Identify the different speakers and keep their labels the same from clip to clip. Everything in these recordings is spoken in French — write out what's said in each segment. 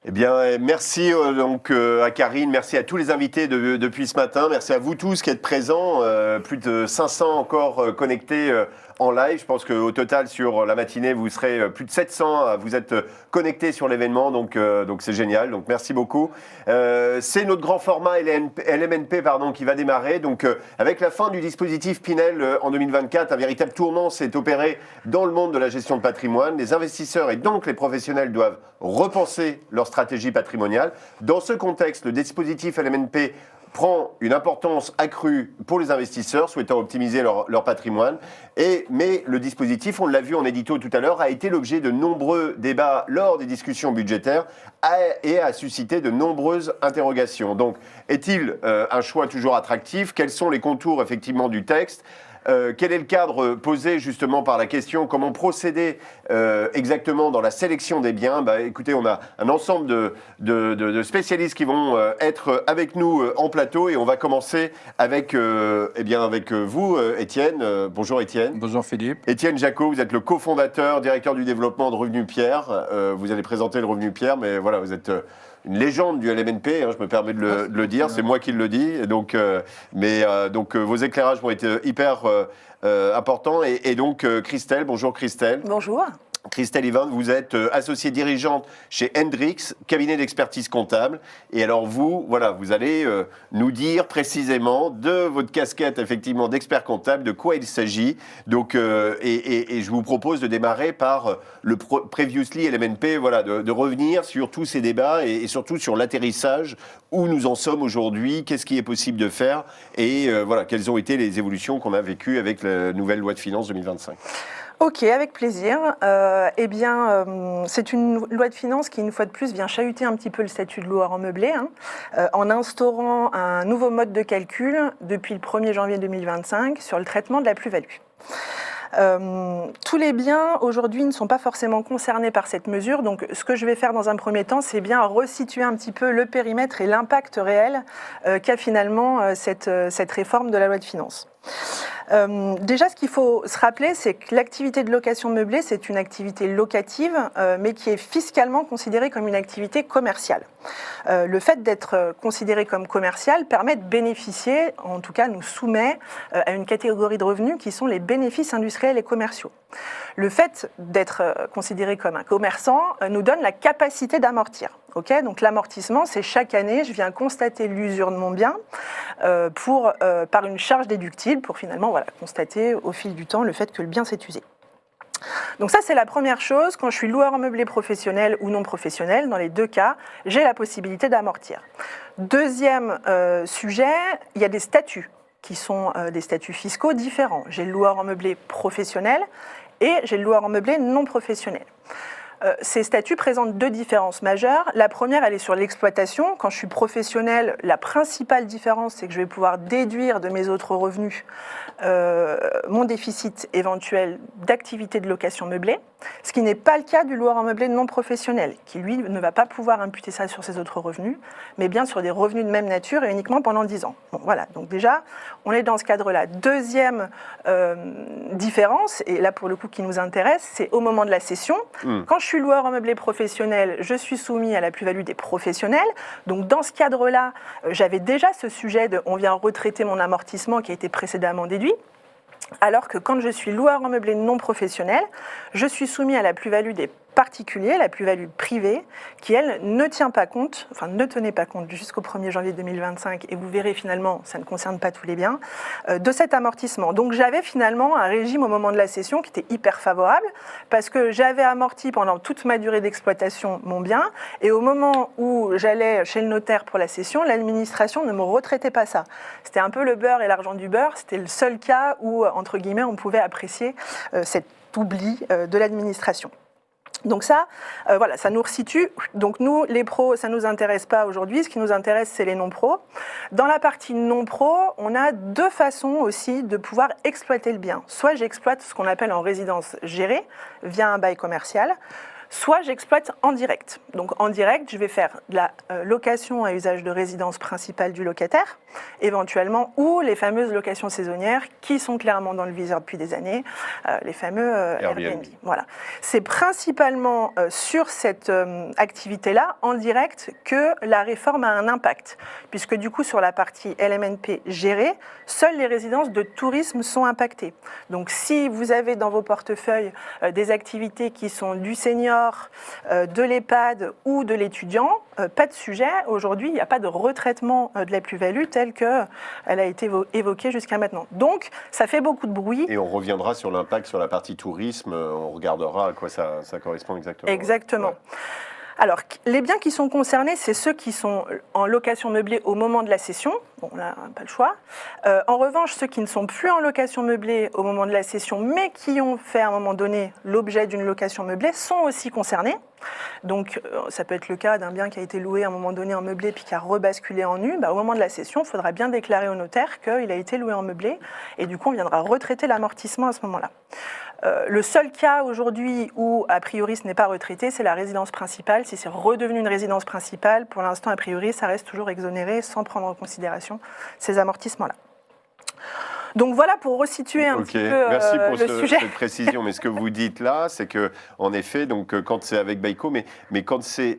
Speaker 1: Eh bien, merci à Karine, merci à tous les invités depuis ce matin, merci à vous tous qui êtes présents, plus de 500 encore connectés en live. Je pense qu'au total sur la matinée, vous serez plus de 700 à vous êtes connectés sur l'événement, donc c'est génial, donc merci beaucoup. C'est notre grand format LMNP qui va démarrer, donc avec la fin du dispositif Pinel en 2024, un véritable tournant s'est opéré dans le monde de la gestion de patrimoine. Les investisseurs et donc les professionnels doivent repenser leur stratégie patrimoniale. Dans ce contexte, le dispositif LMNP prend une importance accrue pour les investisseurs souhaitant optimiser leur patrimoine. Mais le dispositif, on l'a vu en édito tout à l'heure, a été l'objet de nombreux débats lors des discussions budgétaires et a suscité de nombreuses interrogations. Donc, est-il un choix toujours attractif? Quels sont les contours effectivement du texte? Quel est le cadre posé justement par la question? Comment procéder exactement dans la sélection des biens? Écoutez, on a un ensemble de spécialistes qui vont être avec nous en plateau et on va commencer avec vous, Étienne. Bonjour Étienne.
Speaker 2: Bonjour Philippe.
Speaker 1: Étienne Jacot, vous êtes le cofondateur, directeur du développement de Revenu Pierre. Vous allez présenter le Revenu Pierre, mais voilà, vous êtes une légende du LMNP, je me permets de le dire, c'est moi qui le dis. Et donc, vos éclairages vont être hyper importants. Et donc, Christelle, bonjour Christelle.
Speaker 3: Bonjour.
Speaker 1: Christelle Yvonne, vous êtes associée dirigeante chez Hendrix, cabinet d'expertise comptable. Et alors vous allez nous dire précisément de votre casquette effectivement d'expert comptable, de quoi il s'agit. Donc, et je vous propose de démarrer par le Previously LMNP, de revenir sur tous ces débats et surtout sur l'atterrissage, où nous en sommes aujourd'hui, qu'est-ce qui est possible de faire et quelles ont été les évolutions qu'on a vécues avec la nouvelle loi de finances 2025.
Speaker 3: Ok, avec plaisir. C'est une loi de finances qui, une fois de plus, vient chahuter un petit peu le statut de loueur en meublé, en instaurant un nouveau mode de calcul depuis le 1er janvier 2025 sur le traitement de la plus-value. Tous les biens aujourd'hui ne sont pas forcément concernés par cette mesure, donc ce que je vais faire dans un premier temps, c'est bien resituer un petit peu le périmètre et l'impact réel qu'a finalement cette réforme de la loi de finances. Déjà, ce qu'il faut se rappeler, c'est que l'activité de location meublée, c'est une activité locative, mais qui est fiscalement considérée comme une activité commerciale. Le fait d'être considéré comme commercial permet de bénéficier, en tout cas nous soumet à une catégorie de revenus qui sont les bénéfices industriels et commerciaux. Le fait d'être considéré comme un commerçant nous donne la capacité d'amortir. Donc l'amortissement, c'est chaque année, je viens constater l'usure de mon bien par une charge déductible pour finalement constater au fil du temps le fait que le bien s'est usé. Donc ça, c'est la première chose. Quand je suis loueur en meublé professionnel ou non professionnel, dans les deux cas, j'ai la possibilité d'amortir. Deuxième sujet, il y a des statuts qui sont des statuts fiscaux différents. J'ai le loueur en meublé professionnel et j'ai le loueur en meublé non professionnel. Ces statuts présentent deux différences majeures. La première, elle est sur l'exploitation. Quand je suis professionnel, la principale différence, c'est que je vais pouvoir déduire de mes autres revenus mon déficit éventuel d'activité de location meublée, ce qui n'est pas le cas du loueur en meublé non professionnel, qui lui ne va pas pouvoir imputer ça sur ses autres revenus, mais bien sur des revenus de même nature et uniquement pendant 10 ans. Bon, voilà, donc déjà, on est dans ce cadre-là. Deuxième différence, et là pour le coup qui nous intéresse, c'est au moment de la cession. Quand je suis loueur en meublé professionnel, je suis soumis à la plus-value des professionnels. Donc dans ce cadre-là, j'avais déjà ce sujet de on vient retraiter mon amortissement qui a été précédemment déduit. Alors que quand je suis loueur en meublé non professionnel, je suis soumis à la plus-value des particulier, la plus-value privée, qui, elle, ne tenait pas compte jusqu'au 1er janvier 2025, et vous verrez finalement, ça ne concerne pas tous les biens, de cet amortissement. Donc j'avais finalement un régime au moment de la cession qui était hyper favorable, parce que j'avais amorti pendant toute ma durée d'exploitation mon bien, et au moment où j'allais chez le notaire pour la cession, l'administration ne me retraitait pas ça. C'était un peu le beurre et l'argent du beurre, c'était le seul cas où, entre guillemets, on pouvait apprécier cet oubli de l'administration. Donc ça, ça nous resitue. Donc nous, les pros, ça ne nous intéresse pas aujourd'hui. Ce qui nous intéresse, c'est les non-pros. Dans la partie non-pro, on a deux façons aussi de pouvoir exploiter le bien. Soit j'exploite ce qu'on appelle en résidence gérée, via un bail commercial, soit j'exploite en direct. Donc en direct, je vais faire de la location à usage de résidence principale du locataire. éventuellement, ou les fameuses locations saisonnières qui sont clairement dans le viseur depuis des années, les fameux Airbnb. Voilà. C'est principalement sur cette activité-là, en direct, que la réforme a un impact, puisque du coup, sur la partie LMNP gérée, seules les résidences de tourisme sont impactées. Donc, si vous avez dans vos portefeuilles des activités qui sont du senior, de l'EHPAD ou de l'étudiant, pas de sujet. Aujourd'hui, il n'y a pas de retraitement de la plus-value telle qu'elle a été évoquée jusqu'à maintenant. Donc, ça fait beaucoup de bruit.
Speaker 1: Et on reviendra sur l'impact sur la partie tourisme, on regardera à quoi ça correspond exactement.
Speaker 3: Exactement.
Speaker 1: Ouais.
Speaker 3: Alors, les biens qui sont concernés, c'est ceux qui sont en location meublée au moment de la cession. Bon, là, pas le choix. En revanche, ceux qui ne sont plus en location meublée au moment de la cession, mais qui ont fait à un moment donné l'objet d'une location meublée, sont aussi concernés. Donc, ça peut être le cas d'un bien qui a été loué à un moment donné en meublé puis qui a rebasculé en nu. Au moment de la cession, il faudra bien déclarer au notaire qu'il a été loué en meublé. Et du coup, on viendra retraiter l'amortissement à ce moment-là. Le seul cas aujourd'hui où, a priori, ce n'est pas retraité, c'est la résidence principale. Si c'est redevenu une résidence principale, pour l'instant, a priori, ça reste toujours exonéré sans prendre en considération ces amortissements-là. Donc voilà pour resituer un petit peu
Speaker 1: Merci pour
Speaker 3: le sujet.
Speaker 1: cette précision. Mais ce que vous dites là, c'est que en effet, donc quand c'est avec Baïko, mais quand c'est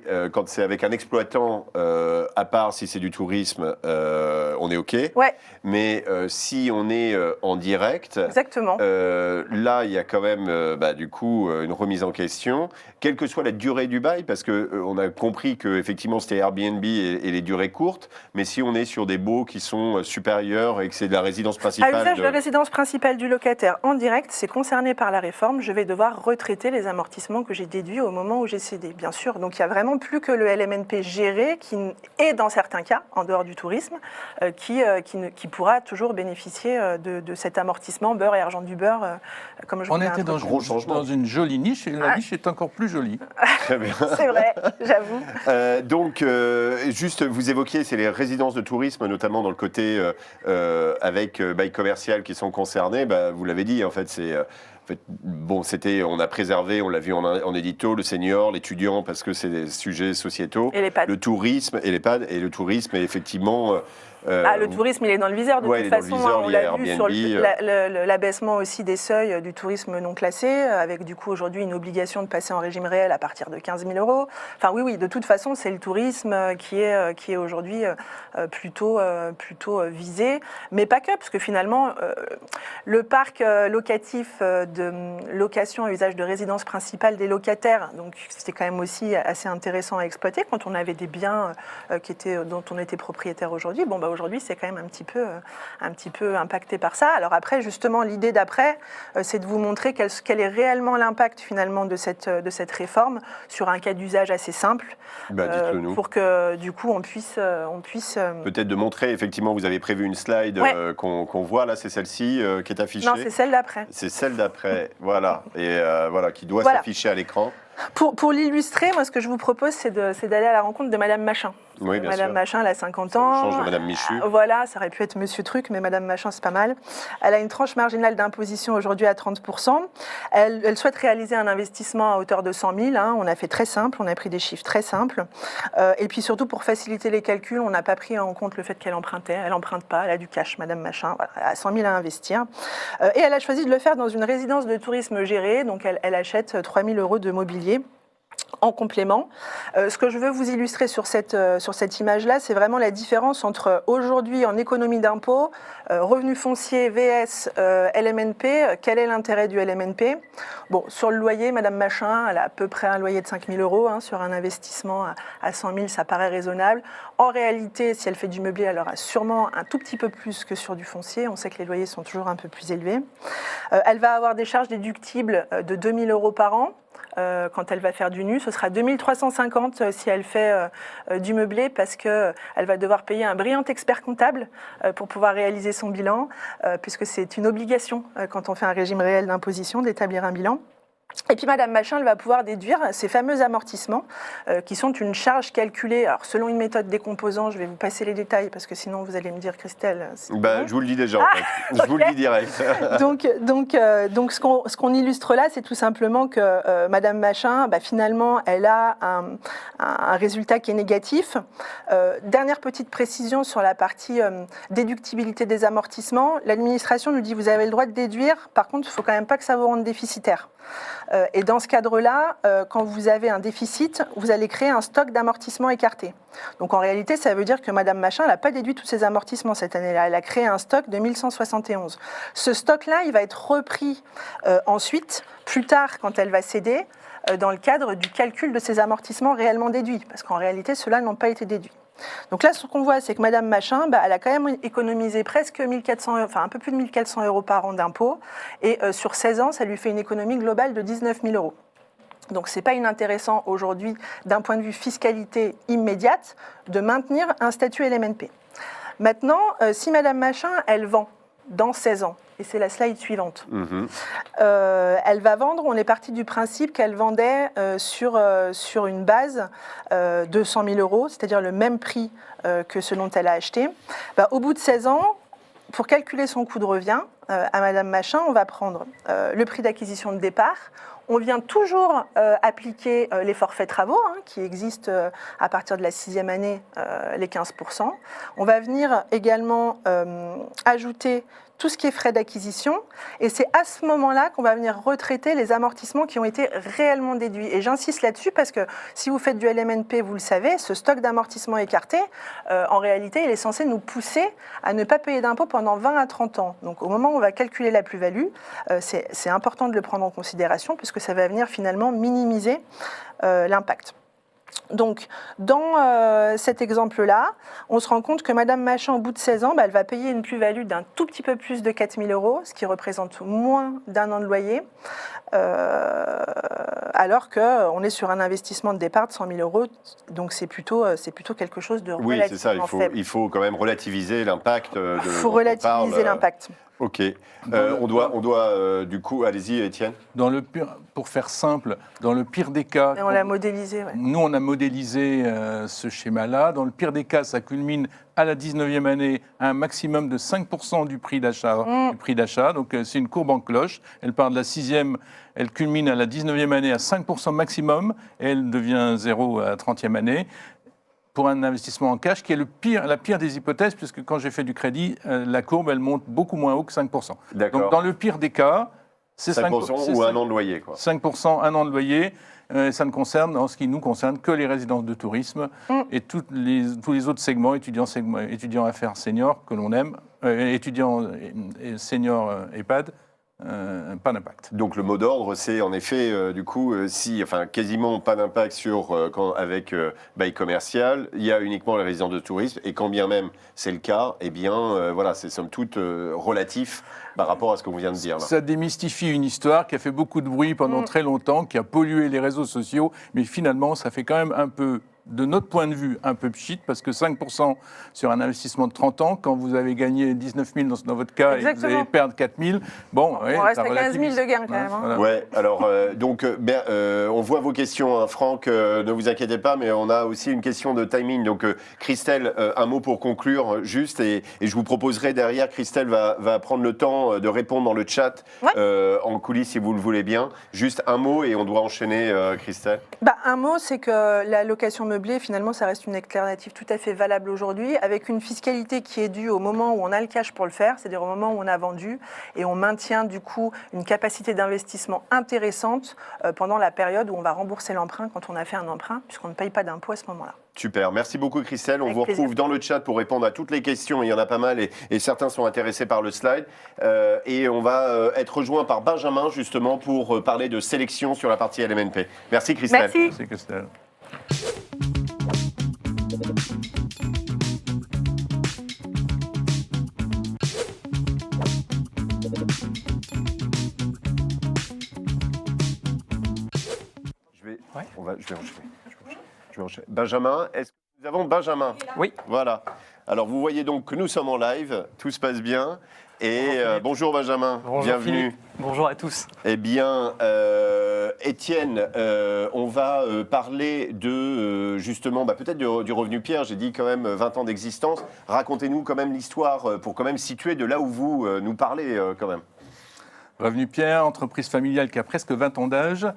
Speaker 1: avec un exploitant à part, si c'est du tourisme, on est ok.
Speaker 3: Ouais.
Speaker 1: Mais si on est en direct,
Speaker 3: exactement.
Speaker 1: Là il y a quand même du coup une remise en question, quelle que soit la durée du bail, parce que on a compris que effectivement c'était Airbnb et les durées courtes. Mais si on est sur des baux qui sont supérieurs et que c'est de la résidence principale.
Speaker 3: À usage de résidence principale du locataire en direct, c'est concerné par la réforme. Je vais devoir retraiter les amortissements que j'ai déduits au moment où j'ai cédé, bien sûr. Donc il n'y a vraiment plus que le LMNP géré qui est, dans certains cas, en dehors du tourisme, qui pourra toujours bénéficier de cet amortissement beurre et argent du beurre, comme je vous l'ai
Speaker 2: On était dans une jolie niche et la niche est encore plus jolie.
Speaker 1: Très bien.
Speaker 3: C'est vrai, j'avoue.
Speaker 1: Donc, juste, vous évoquiez, c'est les résidences de tourisme, notamment dans le côté avec bail commercial qui sont concernés. Vous l'avez dit, en fait, c'est... on a préservé, on l'a vu en édito, le senior, l'étudiant, parce que c'est des sujets sociétaux.
Speaker 3: Et l'EHPAD.
Speaker 1: Le tourisme et l'EHPAD. Et le tourisme, et effectivement...
Speaker 3: le tourisme, il est dans le viseur. De toute façon, on l'a vu sur l'abaissement aussi des seuils du tourisme non classé, avec du coup aujourd'hui une obligation de passer en régime réel à partir de 15 000 €. Enfin oui, de toute façon, c'est le tourisme qui est aujourd'hui plutôt visé, mais pas que, parce que finalement, le parc locatif de location à usage de résidence principale des locataires, donc c'était quand même aussi assez intéressant à exploiter quand on avait des biens dont on était propriétaire aujourd'hui. Aujourd'hui, c'est quand même un petit peu impacté par ça. Alors après, justement, l'idée d'après, c'est de vous montrer quel est réellement l'impact finalement de cette réforme sur un cas d'usage assez simple, pour que du coup on puisse
Speaker 1: peut-être de montrer. Effectivement, vous avez prévu une slide qu'on voit là, c'est celle-ci qui est affichée.
Speaker 3: Non, c'est celle d'après.
Speaker 1: C'est celle d'après, voilà, et qui doit s'afficher à l'écran.
Speaker 3: Pour l'illustrer, moi, ce que je vous propose, c'est d'aller à la rencontre de Madame Machin.
Speaker 1: Oui, bien
Speaker 3: Madame
Speaker 1: sûr.
Speaker 3: Machin, elle a 50 ans.
Speaker 1: Ça change de Madame Michu.
Speaker 3: Voilà, ça aurait pu être Monsieur Truc, mais Madame Machin, c'est pas mal. Elle a une tranche marginale d'imposition aujourd'hui à 30%. Elle souhaite réaliser un investissement à hauteur de 100 000. On a fait très simple, on a pris des chiffres très simples. Et puis surtout, pour faciliter les calculs, on n'a pas pris en compte le fait qu'elle empruntait. Elle n'emprunte pas, elle a du cash, Madame Machin. Voilà, elle a 100 000 à investir. Et elle a choisi de le faire dans une résidence de tourisme gérée. Donc, elle achète 3 000 € de mobilier en complément. Ce que je veux vous illustrer sur cette image-là, c'est vraiment la différence entre aujourd'hui en économie d'impôt, revenu foncier vs LMNP. Quel est l'intérêt du LMNP ? Bon, sur le loyer, Madame Machin, elle a à peu près un loyer de 5 000 €. Sur un investissement à 100 000, ça paraît raisonnable. En réalité, si elle fait du meublé, elle aura sûrement un tout petit peu plus que sur du foncier. On sait que les loyers sont toujours un peu plus élevés. Elle va avoir des charges déductibles de 2 000 € par an. Quand elle va faire du nu, ce sera 2 350 si elle fait du meublé, parce qu'elle va devoir payer un brillant expert comptable pour pouvoir réaliser son bilan, puisque c'est une obligation quand on fait un régime réel d'imposition d'établir un bilan. Et puis Madame Machin, elle va pouvoir déduire ces fameux amortissements qui sont une charge calculée, alors selon une méthode décomposant, je vais vous passer les détails parce que sinon vous allez me dire Christelle.
Speaker 1: Je vous le dis déjà en fait, je vous le dis direct.
Speaker 3: donc ce qu'on illustre là, c'est tout simplement que Madame Machin, finalement, elle a un résultat qui est négatif. Dernière petite précision sur la partie déductibilité des amortissements, l'administration nous dit vous avez le droit de déduire, par contre il ne faut quand même pas que ça vous rende déficitaire. Et dans ce cadre-là, quand vous avez un déficit, vous allez créer un stock d'amortissements écartés. Donc en réalité, ça veut dire que Madame Machin n'a pas déduit tous ses amortissements cette année-là. Elle a créé un stock de 1171. Ce stock-là, il va être repris ensuite, plus tard, quand elle va céder, dans le cadre du calcul de ses amortissements réellement déduits. Parce qu'en réalité, ceux-là n'ont pas été déduits. Donc là, ce qu'on voit, c'est que Madame Machin, elle a quand même économisé presque 1400, enfin un peu plus de 1400 euros par an d'impôts. Et sur 16 ans, ça lui fait une économie globale de 19 000 euros. Donc ce n'est pas inintéressant aujourd'hui, d'un point de vue fiscalité immédiate, de maintenir un statut LMNP. Maintenant, si Madame Machin, elle vend dans 16 ans, et c'est la slide suivante, elle va vendre, on est parti du principe qu'elle vendait sur une base de 100 000 euros, c'est-à-dire le même prix que ce dont elle a acheté. Au bout de 16 ans, pour calculer son coût de revient à Madame Machin, on va prendre le prix d'acquisition de départ. On vient toujours appliquer les forfaits travaux qui existent à partir de la 6e année, les 15%. On va venir également ajouter tout ce qui est frais d'acquisition et c'est à ce moment-là qu'on va venir retraiter les amortissements qui ont été réellement déduits. Et j'insiste là-dessus parce que si vous faites du LMNP, vous le savez, ce stock d'amortissements écartés, en réalité, il est censé nous pousser à ne pas payer d'impôts pendant 20 à 30 ans. Donc au moment où on va calculer la plus-value, c'est important de le prendre en considération puisque ça va venir finalement minimiser l'impact. Donc, dans cet exemple-là, on se rend compte que Madame Machin, au bout de 16 ans, elle va payer une plus-value d'un tout petit peu plus de 4 000 euros, ce qui représente moins d'un an de loyer, alors qu'on est sur un investissement de départ de 100 000 euros. Donc, c'est plutôt quelque chose de relativement
Speaker 1: c'est ça, il faut quand même relativiser l'impact.
Speaker 3: Il faut relativiser l'impact.
Speaker 1: Ok. On doit du coup, allez-y Étienne.
Speaker 2: Pour faire simple, dans le pire des cas...
Speaker 3: Et on l'a modélisé, ouais.
Speaker 2: Nous, on a modélisé ce schéma-là. Dans le pire des cas, ça culmine à la 19e année à un maximum de 5% du prix d'achat. Donc, c'est une courbe en cloche. Elle part de la 6e, elle culmine à la 19e année à 5% maximum, et elle devient 0 à la 30e année. Pour un investissement en cash, qui est la pire des hypothèses, puisque quand j'ai fait du crédit, la courbe, elle monte beaucoup moins haut que 5%.
Speaker 1: D'accord.
Speaker 2: Donc, dans le pire des cas, c'est
Speaker 1: 5% ou un an de loyer, quoi.
Speaker 2: 5%, un an de loyer. Ça ne concerne, en ce qui nous concerne, que les résidences de tourisme et tous les autres segments, étudiants affaires seniors, que l'on aime, étudiants et seniors EHPAD, pas d'impact.
Speaker 1: Donc le mot d'ordre, c'est en effet, du coup, quasiment pas d'impact avec bail commercial, il y a uniquement les résidences de tourisme, et quand bien même c'est le cas, eh bien, voilà, c'est somme toute relatif par rapport à ce qu'on vient de dire là.
Speaker 2: Ça démystifie une histoire qui a fait beaucoup de bruit pendant très longtemps, qui a pollué les réseaux sociaux, mais finalement, ça fait quand même un peu, de notre point de vue, un peu pchit, parce que 5% sur un investissement de 30 ans, quand vous avez gagné 19 000 dans votre cas, et que vous allez perdre 4 000, bon...
Speaker 3: On reste à 15 000 de gains quand même.
Speaker 1: Voilà. Ouais, alors, on voit vos questions, Franck, ne vous inquiétez pas, mais on a aussi une question de timing. Donc, Christelle, un mot pour conclure, juste, et je vous proposerai derrière, Christelle va prendre le temps de répondre dans le chat, en coulisses, si vous le voulez bien. Juste un mot, et on doit enchaîner, Christelle.
Speaker 3: Un mot, c'est que la location meublée, finalement, ça reste une alternative tout à fait valable aujourd'hui, avec une fiscalité qui est due au moment où on a le cash pour le faire, c'est-à-dire au moment où on a vendu, et on maintient du coup une capacité d'investissement intéressante pendant la période où on va rembourser l'emprunt quand on a fait un emprunt, puisqu'on ne paye pas d'impôt à ce moment-là.
Speaker 1: Super, merci beaucoup Christelle. On
Speaker 3: Avec
Speaker 1: vous
Speaker 3: plaisir.
Speaker 1: retrouve dans le chat pour répondre à toutes les questions. Il y en a pas mal et certains sont intéressés par le slide. Et on va être rejoint par Benjamin justement pour parler de sélection sur la partie LMNP. Merci Christelle.
Speaker 3: Merci.
Speaker 2: C'est Christelle.
Speaker 1: Je vais enchaîner. Benjamin, est-ce que nous avons Benjamin?
Speaker 4: Oui.
Speaker 1: Voilà. Alors vous voyez donc que nous sommes en live, tout se passe bien. Et bonjour Benjamin,
Speaker 4: Bonjour
Speaker 1: bienvenue.
Speaker 4: Philippe. Bonjour à tous.
Speaker 1: Eh bien, Étienne, on va parler de justement, peut-être du Revenu Pierre. J'ai dit quand même 20 ans d'existence. Racontez-nous quand même l'histoire pour quand même situer de là où vous nous parlez quand même.
Speaker 2: Revenu Pierre, entreprise familiale qui a presque 20 ans d'âge,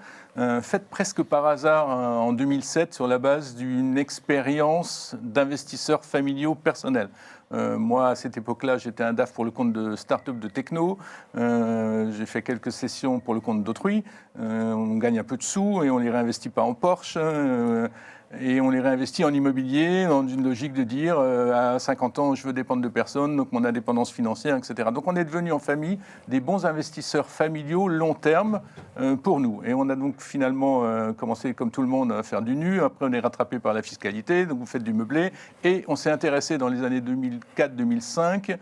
Speaker 2: faite presque par hasard en 2007 sur la base d'une expérience d'investisseurs familiaux personnels. Moi, à cette époque-là, j'étais un DAF pour le compte de start-up de techno. J'ai fait quelques sessions pour le compte d'autrui. On gagne un peu de sous et on les réinvestit pas en Porsche. Et on les réinvestit en immobilier dans une logique de dire à 50 ans, je veux dépendre de personne, donc mon indépendance financière, etc. Donc on est devenu en famille des bons investisseurs familiaux long terme pour nous. Et on a donc finalement commencé, comme tout le monde, à faire du nu. Après, on est rattrapé par la fiscalité, donc vous faites du meublé. Et on s'est intéressé dans les années 2004-2005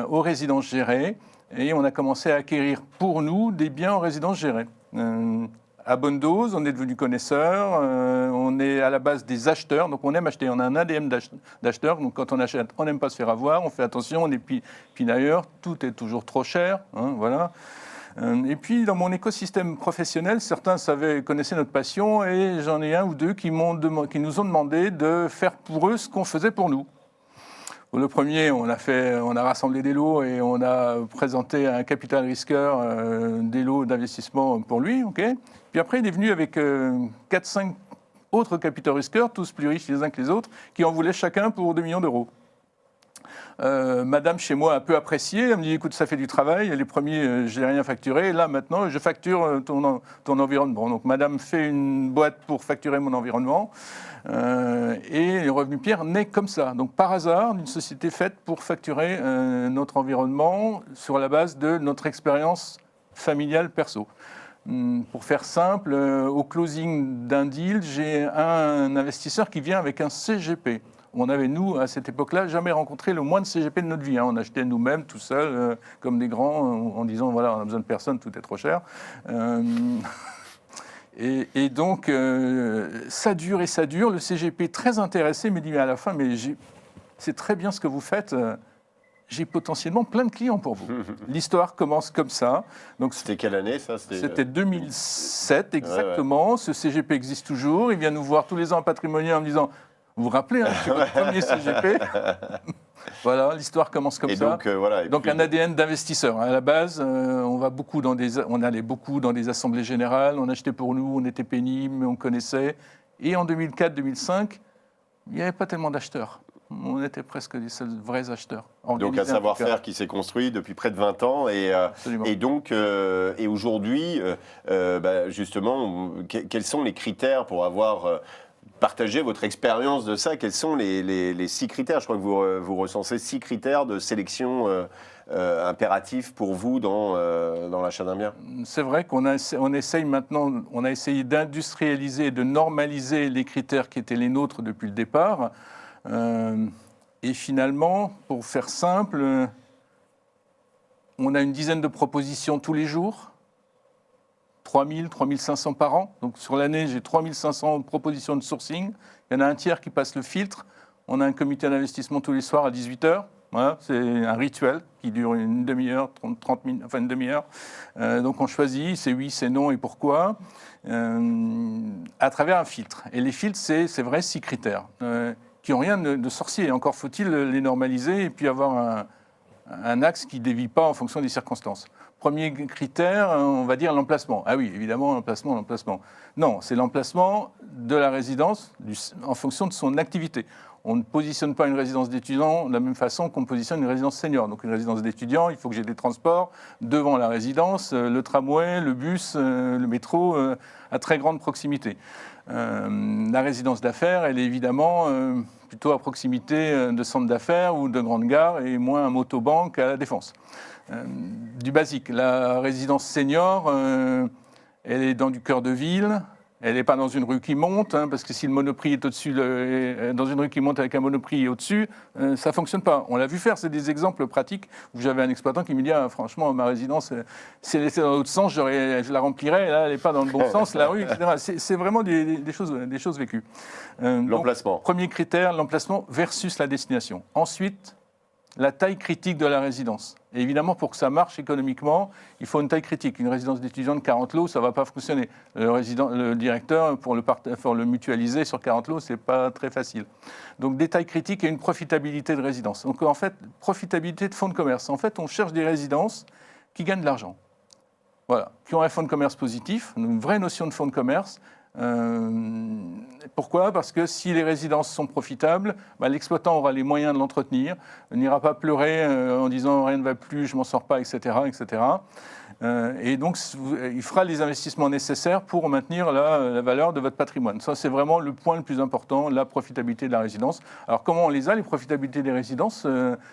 Speaker 2: aux résidences gérées. Et on a commencé à acquérir pour nous des biens en résidence gérée. À bonne dose, on est devenu connaisseur, on est à la base des acheteurs, donc on aime acheter, on a un ADN d'acheteur, donc quand on achète, on n'aime pas se faire avoir, on fait attention, on est pinailleur, tout est toujours trop cher, hein, voilà. Et puis dans mon écosystème professionnel, certains connaissaient notre passion et j'en ai un ou deux qui nous ont demandé de faire pour eux ce qu'on faisait pour nous. Le premier, on a rassemblé des lots et on a présenté à un capital risqueur des lots d'investissement pour lui. Okay. Puis après, il est venu avec 4-5 autres capitaux risqueurs, tous plus riches les uns que les autres, qui en voulaient chacun pour 2 millions d'euros. Madame, chez moi, a peu apprécié. Elle me dit, écoute, ça fait du travail. Les premiers, je n'ai rien facturé. Et là, maintenant, je facture ton environnement. Donc, Madame fait une boîte pour facturer mon environnement. Et le Revenu Pierre naît comme ça. Donc, par hasard, d'une société faite pour facturer notre environnement sur la base de notre expérience familiale perso. Pour faire simple, au closing d'un deal, j'ai un investisseur qui vient avec un CGP. On avait, nous, à cette époque-là, jamais rencontré le moindre CGP de notre vie. On achetait nous-mêmes, tout seul, comme des grands, en disant, voilà, on a besoin de personne, tout est trop cher. Et donc, ça dure et ça dure. Le CGP, très intéressé, me dit, mais à la fin, c'est très bien ce que vous faites. J'ai potentiellement plein de clients pour vous. L'histoire commence comme ça. Donc,
Speaker 1: c'était quelle année, ça?
Speaker 2: C'était 2007, exactement. Ouais. Ce CGP existe toujours. Il vient nous voir tous les ans à Patrimonial en me disant... Vous vous rappelez, hein, c'est votre premier CGP. Voilà, l'histoire commence comme ça. Donc un ADN d'investisseur. À la base, on allait beaucoup dans des assemblées générales, on achetait pour nous, on était pénible, mais on connaissait. Et en 2004-2005, il n'y avait pas tellement d'acheteurs. On était presque des seuls vrais acheteurs.
Speaker 1: Donc un savoir-faire qui s'est construit depuis près de 20 ans. Et aujourd'hui, justement, quels sont les critères pour avoir... Partagez votre expérience de ça. Quels sont les 6 critères? Je crois que vous recensez 6 critères de sélection impératifs pour vous dans l'achat d'un bien.
Speaker 2: C'est vrai qu'on essaye maintenant, on a essayé d'industrialiser et de normaliser les critères qui étaient les nôtres depuis le départ. Et finalement, pour faire simple, on a une dizaine de propositions tous les jours. 3000, 3500 par an. Donc sur l'année, j'ai 3500 propositions de sourcing. Il y en a un tiers qui passe le filtre. On a un comité d'investissement tous les soirs à 18h. Voilà, c'est un rituel qui dure une demi-heure, 30 minutes, enfin une demi-heure. Donc on choisit, c'est oui, c'est non et pourquoi, à travers un filtre. Et les filtres, c'est vrai 6 critères qui n'ont rien de sorcier. Encore faut-il les normaliser et puis avoir un axe qui ne dévie pas en fonction des circonstances. Premier critère, on va dire l'emplacement. Ah oui, évidemment, l'emplacement. Non, c'est l'emplacement de la résidence en fonction de son activité. On ne positionne pas une résidence d'étudiant de la même façon qu'on positionne une résidence senior. Donc une résidence d'étudiant, il faut que j'ai des transports devant la résidence, le tramway, le bus, le métro, à très grande proximité. La résidence d'affaires, elle est évidemment plutôt à proximité de centres d'affaires ou de grandes gares et moins un motobank à la Défense. Du basique. La résidence senior, elle est dans du cœur de ville. Elle n'est pas dans une rue qui monte, hein, parce que si le Monoprix est au-dessus, dans une rue qui monte avec un Monoprix au-dessus, ça ne fonctionne pas. On l'a vu faire, c'est des exemples pratiques où j'avais un exploitant qui me dit franchement, ma résidence, si elle était dans l'autre sens, je la remplirais, là, elle n'est pas dans le bon sens, la rue, etc. C'est vraiment des choses vécues.
Speaker 1: L'emplacement.
Speaker 2: Donc, premier critère, l'emplacement versus la destination. Ensuite, la taille critique de la résidence. Et évidemment, pour que ça marche économiquement, il faut une taille critique. Une résidence d'étudiants de 40 lots, ça ne va pas fonctionner. Le directeur, pour le mutualiser sur 40 lots, ce n'est pas très facile. Donc des tailles critiques et une profitabilité de résidence. Donc en fait, profitabilité de fonds de commerce. En fait, on cherche des résidences qui gagnent de l'argent. Voilà, qui ont un fonds de commerce positif, une vraie notion de fonds de commerce. Pourquoi ? Parce que si les résidences sont profitables, l'exploitant aura les moyens de l'entretenir, n'ira pas pleurer en disant rien ne va plus, je m'en sors pas, etc., etc. Et donc il fera les investissements nécessaires pour maintenir la valeur de votre patrimoine. Ça, c'est vraiment le point le plus important, la profitabilité de la résidence. Alors comment on les a, les profitabilités des résidences ?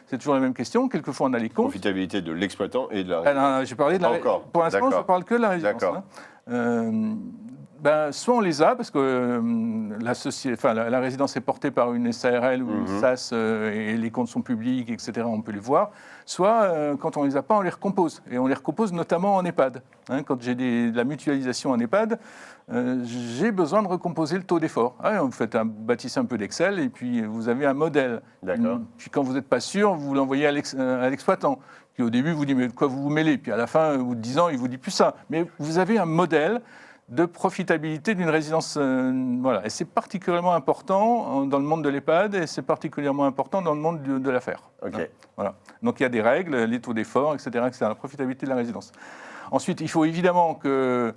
Speaker 2: C'est toujours la même question. Quelquefois on a les comptes.
Speaker 1: Profitabilité de l'exploitant et de la résidence.
Speaker 2: J'ai parlé de la résidence. Pour l'instant, je ne parle que de la résidence. Soit on les a, parce que la résidence est portée par une SARL ou une SAS et les comptes sont publics, etc., on peut les voir. Soit, quand on ne les a pas, on les recompose. Et on les recompose notamment en EHPAD. Quand j'ai de la mutualisation en EHPAD, j'ai besoin de recomposer le taux d'effort. Vous bâtissez un peu d'Excel et puis vous avez un modèle. Puis quand vous n'êtes pas sûr, vous l'envoyez à l'exploitant, qui au début vous dit « mais de quoi vous vous mêlez ?» Puis à la fin, au bout de 10 ans, il vous dit plus ça. Mais vous avez un modèle de profitabilité d'une résidence. Voilà. Et c'est particulièrement important dans le monde de l'EHPAD et c'est particulièrement important dans le monde de l'affaire. Voilà. Donc il y a des règles, les taux d'effort, etc., la profitabilité de la résidence. Ensuite, il faut évidemment que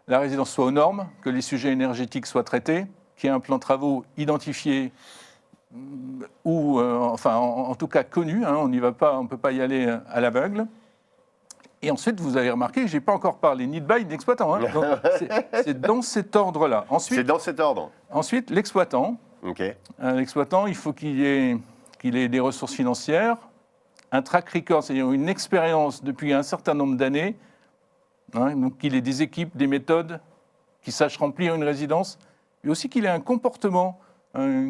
Speaker 2: la résidence soit aux normes, que les sujets énergétiques soient traités, qu'il y ait un plan de travaux identifié ou, en tout cas connu. On n'y va pas, on ne peut pas y aller à l'aveugle. Et ensuite, vous avez remarqué que je n'ai pas encore parlé ni de bail ni d'exploitant. C'est dans cet ordre-là.
Speaker 1: C'est dans cet ordre.
Speaker 2: Ensuite, l'exploitant. L'exploitant, il faut qu'il ait des ressources financières, un track record, c'est-à-dire une expérience depuis un certain nombre d'années, donc qu'il ait des équipes, des méthodes, qu'il sache remplir une résidence, et aussi qu'il ait un comportement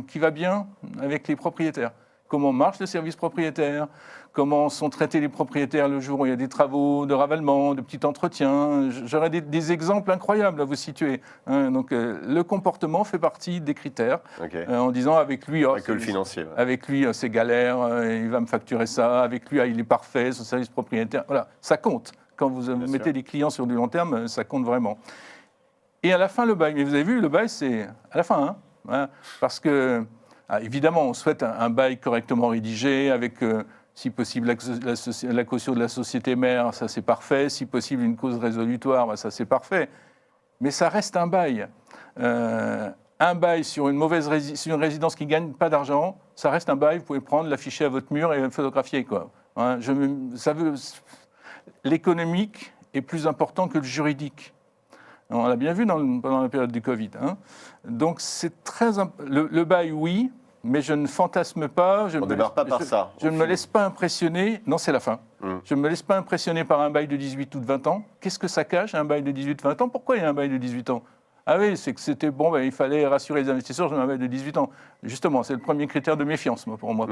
Speaker 2: qui va bien avec les propriétaires. Comment marche le service propriétaire, comment sont traités les propriétaires le jour où il y a des travaux de ravalement, de petits entretiens. J'aurais des exemples incroyables à vous situer. Donc le comportement fait partie des critères, en disant avec lui,
Speaker 1: que le financier,
Speaker 2: avec lui c'est galère, il va me facturer ça, avec lui il est parfait, son service propriétaire. Voilà, ça compte. Quand vous mettez des clients sur du long terme, ça compte vraiment. Et à la fin, le bail. Mais vous avez vu, le bail, c'est à la fin. Parce que... évidemment, on souhaite un bail correctement rédigé, avec, si possible, la caution de la société mère, ça c'est parfait. Si possible, une cause résolutoire, ça c'est parfait. Mais ça reste un bail. Un bail sur une résidence qui ne gagne pas d'argent, ça reste un bail, vous pouvez prendre, l'afficher à votre mur et le photographier. L'économique est plus important que le juridique. On l'a bien vu pendant la période du Covid. Donc c'est le bail, oui, mais je ne fantasme pas.
Speaker 1: On ne démarre pas par ça.
Speaker 2: Je ne me laisse pas impressionner. Non, c'est la fin. Je ne me laisse pas impressionner par un bail de 18 ou de 20 ans. Qu'est-ce que ça cache, un bail de 18-20 ans ? Pourquoi il y a un bail de 18 ans ? Ah oui, c'est que c'était bon, il fallait rassurer les investisseurs, je mets un bail de 18 ans. Justement, c'est le premier critère de méfiance, pour moi.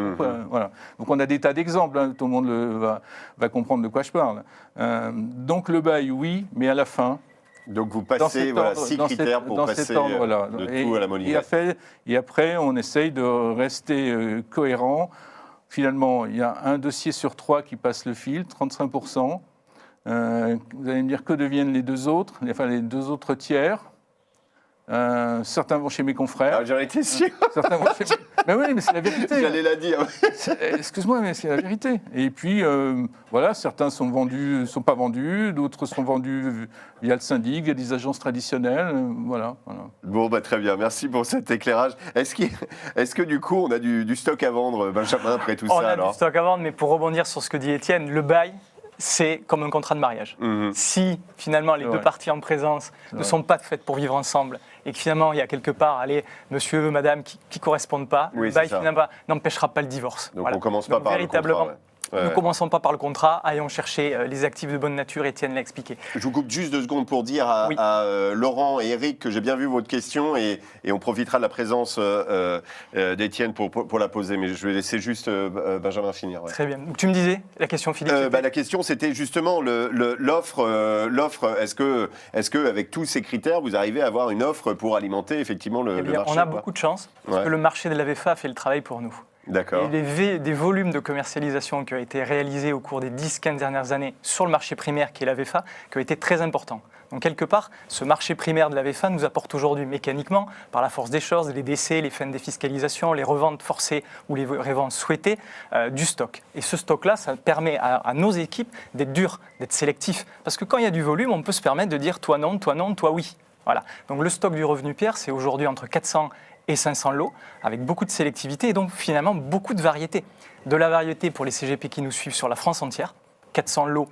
Speaker 2: Voilà. Donc on a des tas d'exemples, tout le monde va comprendre de quoi je parle. Donc le bail, oui, mais à la fin...
Speaker 1: Donc vous passez 6 critères pour passer de tout à la molinette.
Speaker 2: Et après, on essaye de rester cohérent. Finalement, il y a un dossier sur 3 qui passe le filtre, 35%. Vous allez me dire que deviennent les deux autres, les deux autres tiers. Certains vont chez mes confrères.
Speaker 1: J'en étais sûr.
Speaker 2: Certains vont chez... Mais oui, mais c'est la vérité.
Speaker 1: J'allais la dire.
Speaker 2: Excuse-moi, mais c'est la vérité. Et puis, certains sont pas vendus, d'autres sont vendus via le syndic, via des agences traditionnelles. Voilà.
Speaker 1: Bon, très bien. Merci pour cet éclairage. Est-ce que du coup, on a du stock à vendre, Benjamin, après tout ça
Speaker 4: On a du stock à vendre, mais pour rebondir sur ce que dit Étienne, le bail, c'est comme un contrat de mariage. Si finalement les deux parties en présence ne sont pas faites pour vivre ensemble et que finalement il y a quelque part, monsieur, madame, qui ne correspondent pas, le bail finalement n'empêchera pas le divorce.
Speaker 1: Donc on ne commence pas par le contrat.
Speaker 4: Ne commençons pas par le contrat, allons chercher les actifs de bonne nature, Étienne l'a expliqué.
Speaker 1: Je vous coupe juste 2 secondes pour dire à Laurent et Eric que j'ai bien vu votre question et on profitera de la présence d'Étienne pour la poser, mais je vais laisser juste Benjamin finir.
Speaker 4: Très bien. Donc, tu me disais, la question, Philippe
Speaker 1: La question, c'était justement l'offre. Est-ce que avec tous ces critères, vous arrivez à avoir une offre pour alimenter effectivement le marché ?
Speaker 4: On a beaucoup de chance, parce que le marché de la VFA fait le travail pour nous.
Speaker 1: D'accord.
Speaker 4: Et des volumes de commercialisation qui ont été réalisés au cours des 10-15 dernières années sur le marché primaire qui est la VFA, qui ont été très importants. Donc quelque part, ce marché primaire de la VFA nous apporte aujourd'hui mécaniquement, par la force des choses, les décès, les fins de défiscalisation, les reventes forcées ou les reventes souhaitées, du stock. Et ce stock-là, ça permet à nos équipes d'être durs, d'être sélectifs. Parce que quand il y a du volume, on peut se permettre de dire toi non, toi oui. Voilà. Donc le stock du revenu Pierre, c'est aujourd'hui entre 400 et 500 lots, avec beaucoup de sélectivité et donc finalement beaucoup de variété. De la variété pour les CGP qui nous suivent sur la France entière, 400 lots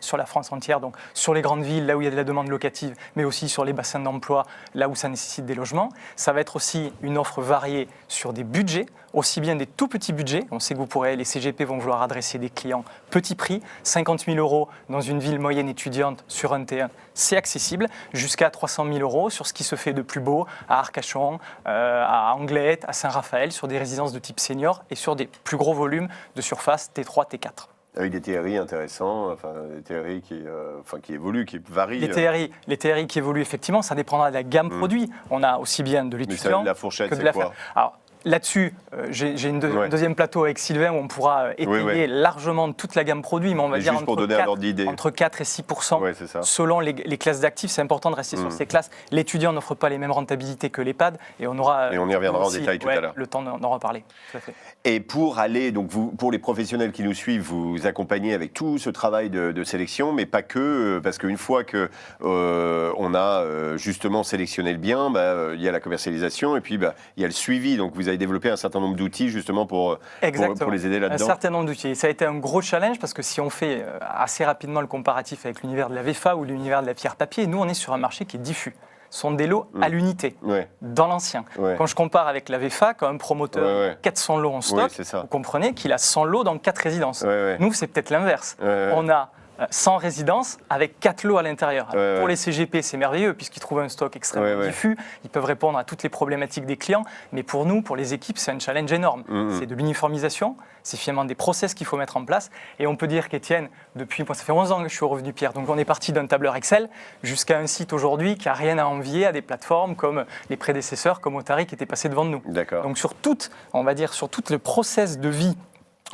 Speaker 4: sur la France entière, donc sur les grandes villes, là où il y a de la demande locative, mais aussi sur les bassins d'emploi, là où ça nécessite des logements. Ça va être aussi une offre variée sur des budgets, aussi bien des tout petits budgets. On sait que les CGP vont vouloir adresser des clients petit prix, 50 000 € dans une ville moyenne étudiante sur un T1, c'est accessible, jusqu'à 300 000 € sur ce qui se fait de plus beau à Arcachon, à Anglette, à Saint-Raphaël, sur des résidences de type senior et sur des plus gros volumes de surface T3, T4.
Speaker 1: Avec des TRI intéressants, des TRI qui évoluent, qui varient.
Speaker 4: Les TRI qui évoluent, effectivement, ça dépendra de la gamme produit. On a aussi bien de l'étudiant
Speaker 1: la fourchette,
Speaker 4: que de
Speaker 1: c'est
Speaker 4: la
Speaker 1: quoi?
Speaker 4: Alors, là-dessus, j'ai un deuxième plateau avec Sylvain où on pourra étayer largement toute la gamme produit, mais on va dire entre 4 et 6% selon les classes d'actifs. C'est important de rester sur ces classes. L'étudiant n'offre pas les mêmes rentabilités que l'EHPAD et on y
Speaker 1: reviendra en détail tout à l'heure.
Speaker 4: Le temps d'en reparler. Tout à fait.
Speaker 1: Et pour aller, donc pour les professionnels qui nous suivent, vous accompagnez avec tout ce travail de sélection, mais pas que, parce qu'une fois que on a justement sélectionné le bien, il y a la commercialisation et puis il y a le suivi. Donc vous avez développé un certain nombre d'outils justement pour les aider là-dedans.
Speaker 4: Un certain nombre d'outils. Ça a été un gros challenge parce que si on fait assez rapidement le comparatif avec l'univers de la VFA ou l'univers de la pierre-papier, nous on est sur un marché qui est diffus. Ce sont des lots à l'unité, dans l'ancien. Quand je compare avec la VFA, quand un promoteur 400 lots en stock, vous comprenez qu'il a 100 lots dans 4 résidences. Nous, c'est peut-être l'inverse. On a 100 résidences avec 4 lots à l'intérieur. Pour les CGP, c'est merveilleux puisqu'ils trouvent un stock extrêmement diffus. Ils peuvent répondre à toutes les problématiques des clients. Mais pour nous, pour les équipes, c'est un challenge énorme. C'est de l'uniformisation, c'est finalement des process qu'il faut mettre en place. Et on peut dire qu'Étienne, ça fait 11 ans que je suis au Revenu Pierre. Donc on est parti d'un tableur Excel jusqu'à un site aujourd'hui qui n'a rien à envier à des plateformes comme les prédécesseurs, comme Otari qui étaient passés devant nous. Donc sur tout le process de vie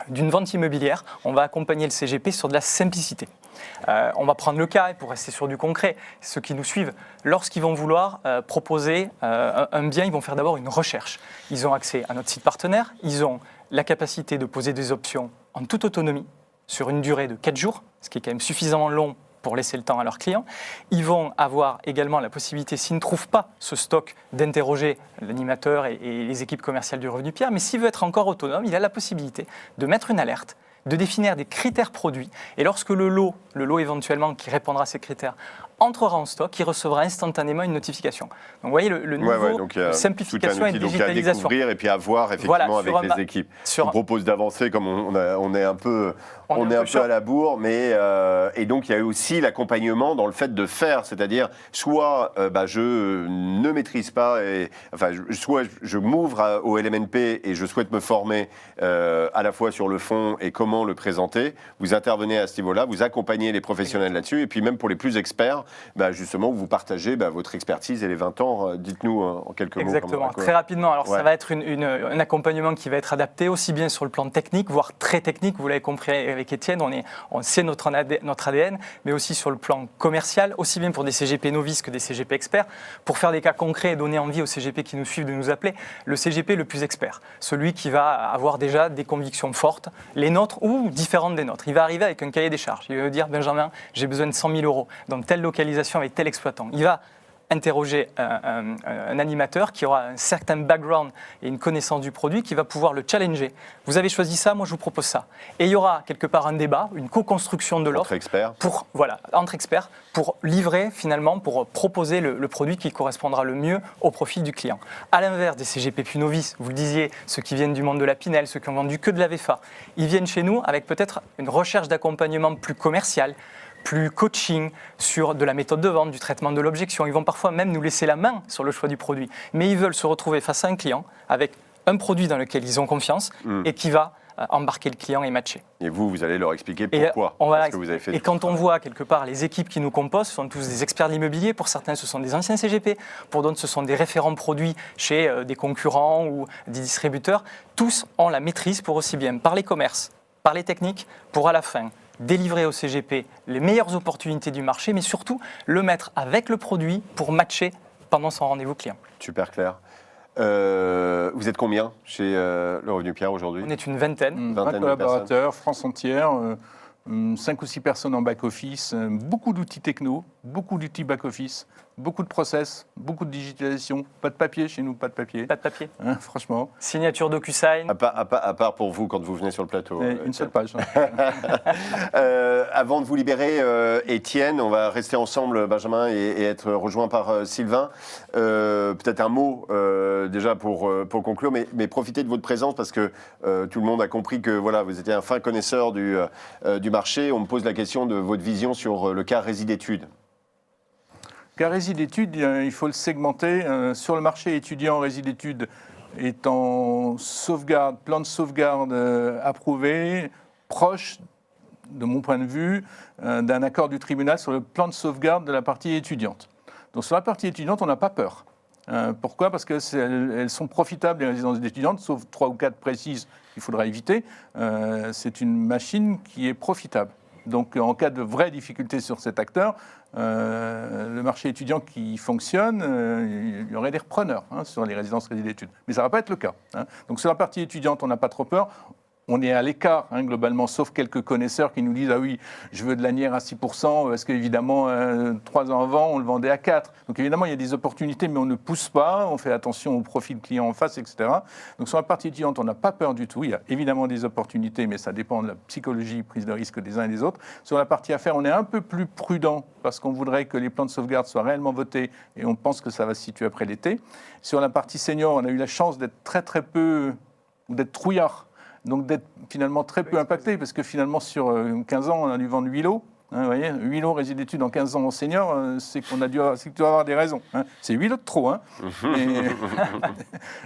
Speaker 4: d'une vente immobilière, on va accompagner le CGP sur de la simplicité. On va prendre le cas, et pour rester sur du concret, ceux qui nous suivent, lorsqu'ils vont vouloir proposer un bien, ils vont faire d'abord une recherche. Ils ont accès à notre site partenaire, ils ont la capacité de poser des options en toute autonomie sur une durée de 4 jours, ce qui est quand même suffisamment long pour laisser le temps à leurs clients. Ils vont avoir également la possibilité, s'ils ne trouvent pas ce stock, d'interroger l'animateur et les équipes commerciales du Revenu Pierre. Mais s'il veut être encore autonome, il a la possibilité de mettre une alerte, de définir des critères produits. Et lorsque le lot éventuellement qui répondra à ces critères, entrera en stock, il recevra instantanément une notification. Donc vous voyez le niveau de simplification et de digitalisation.
Speaker 1: À découvrir et puis à voir effectivement avec les équipes. On propose d'avancer comme on est un peu à la bourre, mais et donc il y a aussi l'accompagnement dans le fait de faire, c'est-à-dire soit je ne maîtrise pas, soit je m'ouvre au LMNP et je souhaite me former à la fois sur le fond et comment le présenter. Vous intervenez à ce niveau-là, vous accompagnez les professionnels là-dessus, et puis même pour les plus experts, justement, vous partagez votre expertise et les 20 ans. Dites-nous en quelques mots.
Speaker 4: Exactement, très rapidement. Alors, ça va être un accompagnement qui va être adapté aussi bien sur le plan technique, voire très technique. Vous l'avez compris avec Étienne, on sait notre ADN, mais aussi sur le plan commercial, aussi bien pour des CGP novices que des CGP experts. Pour faire des cas concrets et donner envie aux CGP qui nous suivent de nous appeler, le CGP le plus expert, celui qui va avoir déjà des convictions fortes, les nôtres ou différentes des nôtres. Il va arriver avec un cahier des charges. Il va dire, Benjamin, j'ai besoin de 100 000 € dans telle localisation avec tel exploitant. Il va interroger un animateur qui aura un certain background et une connaissance du produit qui va pouvoir le challenger. Vous avez choisi ça, moi je vous propose ça. Et il y aura quelque part un débat, une co-construction de l'offre. Entre experts, pour livrer finalement, pour proposer le produit qui correspondra le mieux au profil du client. À l'inverse des CGP plus novices, vous le disiez, ceux qui viennent du monde de la Pinel, ceux qui ont vendu que de la VFA, ils viennent chez nous avec peut-être une recherche d'accompagnement plus commercial, plus coaching sur de la méthode de vente, du traitement de l'objection. Ils vont parfois même nous laisser la main sur le choix du produit. Mais ils veulent se retrouver face à un client avec un produit dans lequel ils ont confiance et qui va embarquer le client et matcher.
Speaker 1: Et vous allez leur expliquer pourquoi ce que vous avez fait.
Speaker 4: Et quand on voit quelque part les équipes qui nous composent, ce sont tous des experts de l'immobilier. Pour certains, ce sont des anciens CGP. Pour d'autres, ce sont des référents produits chez des concurrents ou des distributeurs. Tous ont la maîtrise pour aussi bien par les commerces, par les techniques, pour à la fin délivrer au CGP les meilleures opportunités du marché, mais surtout le mettre avec le produit pour matcher pendant son rendez-vous client.
Speaker 1: Super clair. Vous êtes combien chez Le Revenu Pierre aujourd'hui?
Speaker 4: On est une vingtaine.
Speaker 2: 20 collaborateurs, France entière, 5 ou 6 personnes en back-office, beaucoup d'outils techno, beaucoup d'outils back-office, beaucoup de process, beaucoup de digitalisation. Pas de papier chez nous, pas de papier.
Speaker 4: Pas de papier.
Speaker 2: Hein, franchement.
Speaker 4: Signature DocuSign.
Speaker 1: À part pour vous quand vous venez sur le plateau.
Speaker 2: Une seule page.
Speaker 1: Avant de vous libérer, Étienne, on va rester ensemble, Benjamin, et être rejoint par Sylvain. Peut-être un mot déjà pour conclure, mais profitez de votre présence parce que tout le monde a compris que voilà, vous étiez un fin connaisseur du marché. On me pose la question de votre vision sur le cas Résidétudes.
Speaker 2: Car Résidétudes, il faut le segmenter. Sur le marché étudiant, Résidétudes est en sauvegarde, plan de sauvegarde approuvé, proche, de mon point de vue, d'un accord du tribunal sur le plan de sauvegarde de la partie étudiante. Donc sur la partie étudiante, on n'a pas peur. Pourquoi ? Parce qu'elles sont profitables, les résidences étudiantes, sauf 3 ou 4 précises qu'il faudra éviter. C'est une machine qui est profitable. Donc en cas de vraie difficulté sur cet acteur, le marché étudiant qui fonctionne, il y aurait des repreneurs sur les résidences Résidétudes. Mais ça ne va pas être le cas. Donc sur la partie étudiante, on n'a pas trop peur. On est à l'écart, globalement, sauf quelques connaisseurs qui nous disent « Ah oui, je veux de l'anière à 6%, parce qu'évidemment, 3 ans avant, on le vendait à 4%. » Donc évidemment, il y a des opportunités, mais on ne pousse pas, on fait attention au profil client en face, etc. Donc sur la partie étudiante, on n'a pas peur du tout. Il y a évidemment des opportunités, mais ça dépend de la psychologie, prise de risque des uns et des autres. Sur la partie affaires, on est un peu plus prudent, parce qu'on voudrait que les plans de sauvegarde soient réellement votés, et on pense que ça va se situer après l'été. Sur la partie senior, on a eu la chance d'être très peu, ou d'être trouillard. Donc d'être finalement très peu impacté, parce que finalement sur 15 ans, on a dû vendre 8 lots. Vous voyez, 8 lots Résidétudes en 15 ans en senior, c'est qu'on a dû avoir des raisons. C'est 8 lots de trop.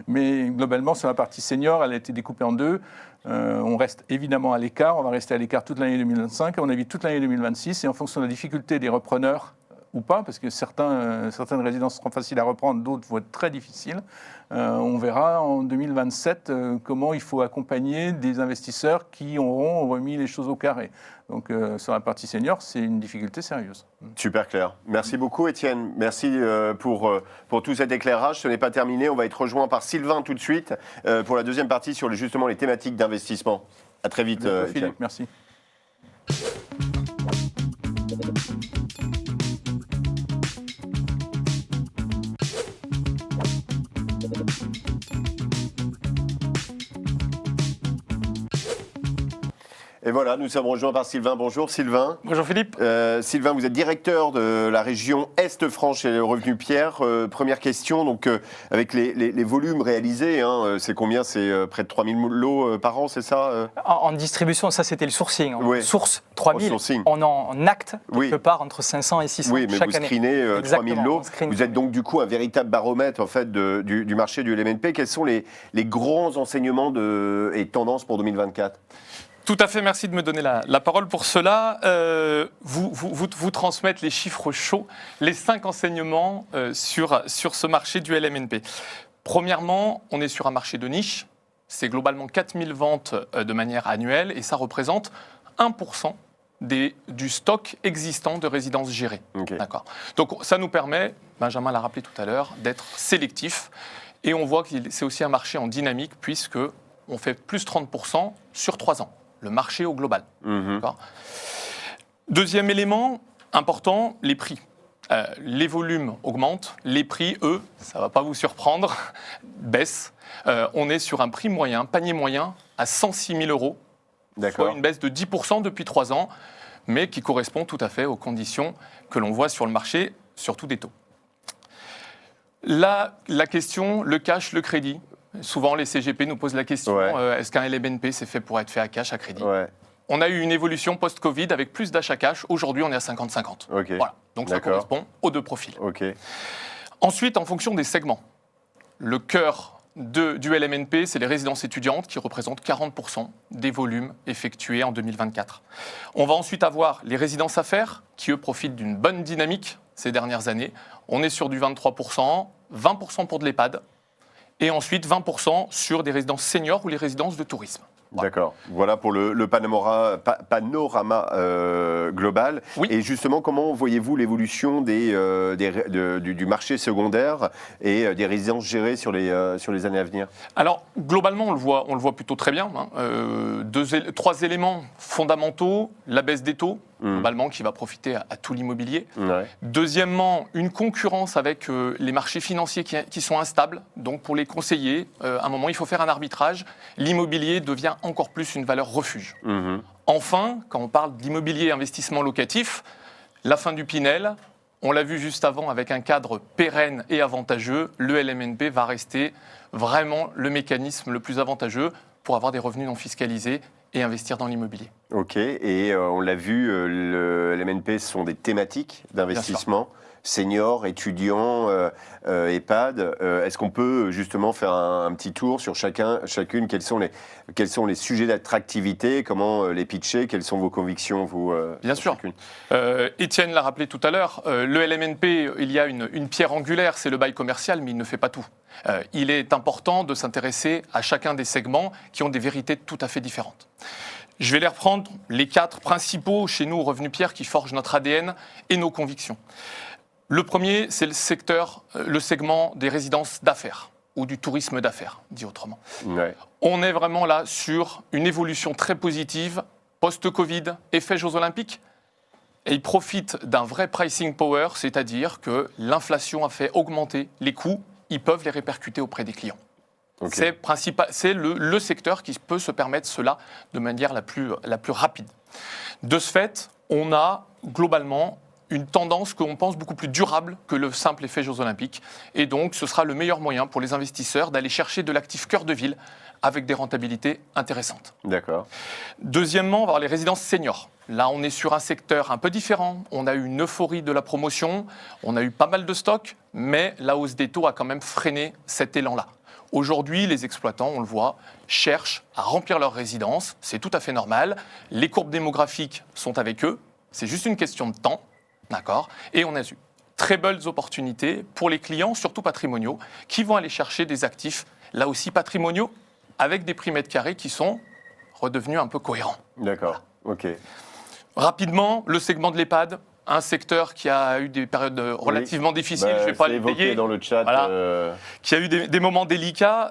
Speaker 2: Mais globalement, sur la partie senior, elle a été découpée en deux. On reste évidemment à l'écart. On va rester à l'écart toute l'année 2025, à mon avis toute l'année 2026. Et en fonction de la difficulté des repreneurs, ou pas, parce que certaines résidences seront faciles à reprendre, d'autres vont être très difficiles. On verra en 2027 comment il faut accompagner des investisseurs qui auront remis les choses au carré. Donc sur la partie senior, c'est une difficulté sérieuse.
Speaker 1: Super clair. Merci beaucoup Étienne. Merci pour tout cet éclairage. Ce n'est pas terminé. On va être rejoint par Sylvain tout de suite pour la deuxième partie sur justement les thématiques d'investissement. À très vite Étienne.
Speaker 2: Philippe, merci.
Speaker 1: Et voilà, nous sommes rejoints par Sylvain. Bonjour Sylvain.
Speaker 4: Bonjour Philippe.
Speaker 1: Sylvain, vous êtes directeur de la région Est-France chez Le Revenu Pierre. Première question, donc avec les volumes réalisés, c'est combien? C'est près de 3000 lots par an, c'est ça
Speaker 4: En distribution, ça c'était le sourcing.
Speaker 1: Oui.
Speaker 4: Source 3000, on en acte quelque part entre 500 et 600
Speaker 1: oui, mais
Speaker 4: chaque
Speaker 1: vous
Speaker 4: année.
Speaker 1: screenez 3000 lots. Vous êtes
Speaker 4: donc
Speaker 1: donc du coup un véritable baromètre en fait, du marché du LMNP. Quels sont les grands enseignements et tendances pour 2024 ?
Speaker 5: Tout à fait, merci de me donner la parole pour cela. Vous transmettre les chiffres chauds, les 5 enseignements sur ce marché du LMNP. Premièrement, on est sur un marché de niche. C'est globalement 4000 ventes de manière annuelle et ça représente 1% du stock existant de résidences gérées.
Speaker 1: Okay.
Speaker 5: D'accord. Donc ça nous permet, Benjamin l'a rappelé tout à l'heure, d'être sélectif. Et on voit que c'est aussi un marché en dynamique puisque on fait plus 30% sur 3 ans. Le marché au global. Deuxième élément important, les prix. Les volumes augmentent, les prix, eux, ça ne va pas vous surprendre, baissent. On est sur un prix moyen, panier moyen, à 106 000 €, soit une baisse de 10% depuis 3 ans, mais qui correspond tout à fait aux conditions que l'on voit sur le marché, surtout des taux. Là, la question, le cash, le crédit. Souvent, les CGP nous posent la question, est-ce qu'un LMNP c'est fait pour être fait à cash, à crédit ? On a eu une évolution post-Covid avec plus d'achats cash. Aujourd'hui, on est à 50-50. Voilà. Donc, ça correspond aux deux profils. Ensuite, en fonction des segments, le cœur du LMNP, c'est les résidences étudiantes qui représentent 40% des volumes effectués en 2024. On va ensuite avoir les résidences affaires qui, eux, profitent d'une bonne dynamique ces dernières années. On est sur du 23%, 20% pour de l'EHPAD et ensuite 20% sur des résidences seniors ou les résidences de tourisme. Voilà.
Speaker 1: D'accord. Voilà pour le panorama global.
Speaker 5: Oui.
Speaker 1: Et justement, comment voyez-vous l'évolution du marché secondaire et des résidences gérées sur les années à venir?
Speaker 5: Alors, globalement, on le voit plutôt très bien. Trois éléments fondamentaux. La baisse des taux, globalement, qui va profiter à tout l'immobilier.
Speaker 1: Ouais.
Speaker 5: Deuxièmement, une concurrence avec les marchés financiers qui sont instables. Donc, pour les conseillers, à un moment, il faut faire un arbitrage. L'immobilier devient encore plus une valeur refuge. Enfin, quand on parle d'immobilier investissement locatif, la fin du Pinel, on l'a vu juste avant avec un cadre pérenne et avantageux, le LMNP va rester vraiment le mécanisme le plus avantageux pour avoir des revenus non fiscalisés et investir dans l'immobilier.
Speaker 1: Ok, et on l'a vu, le LMNP, ce sont des thématiques d'investissement. Seniors, étudiants, EHPAD. Est-ce qu'on peut justement faire un petit tour sur chacune? Quels sont les sujets d'attractivité? Comment les pitcher? Quelles sont vos convictions, vous?
Speaker 5: Bien sûr. Étienne l'a rappelé tout à l'heure. Le LMNP, il y a une pierre angulaire, c'est le bail commercial, mais il ne fait pas tout. Il est important de s'intéresser à chacun des segments qui ont des vérités tout à fait différentes. Je vais les reprendre, les 4 principaux chez nous, Revenu Pierre, qui forgent notre ADN et nos convictions. Le premier, c'est le segment des résidences d'affaires ou du tourisme d'affaires, dit autrement.
Speaker 1: Ouais.
Speaker 5: On est vraiment là sur une évolution très positive, post-Covid, effet Jeux Olympiques. Et ils profitent d'un vrai pricing power, c'est-à-dire que l'inflation a fait augmenter les coûts, ils peuvent les répercuter auprès des clients. Okay. C'est le secteur qui peut se permettre cela de manière la plus rapide. De ce fait, on a globalement une tendance qu'on pense beaucoup plus durable que le simple effet Jeux Olympiques. Et donc, ce sera le meilleur moyen pour les investisseurs d'aller chercher de l'actif cœur de ville avec des rentabilités intéressantes.
Speaker 1: D'accord.
Speaker 5: Deuxièmement, on va avoir les résidences seniors. Là, on est sur un secteur un peu différent. On a eu une euphorie de la promotion, on a eu pas mal de stocks, mais la hausse des taux a quand même freiné cet élan-là. Aujourd'hui, les exploitants, on le voit, cherchent à remplir leurs résidences. C'est tout à fait normal. Les courbes démographiques sont avec eux. C'est juste une question de temps. D'accord. Et on a eu très belles opportunités pour les clients, surtout patrimoniaux, qui vont aller chercher des actifs, là aussi patrimoniaux, avec des prix mètres carrés qui sont redevenus un peu cohérents.
Speaker 1: D'accord, ok.
Speaker 5: Rapidement, le segment de l'EHPAD, un secteur qui a eu des périodes relativement difficiles, je ne vais pas les payer.
Speaker 1: Dans le chat.
Speaker 5: Voilà. Qui a eu des moments délicats.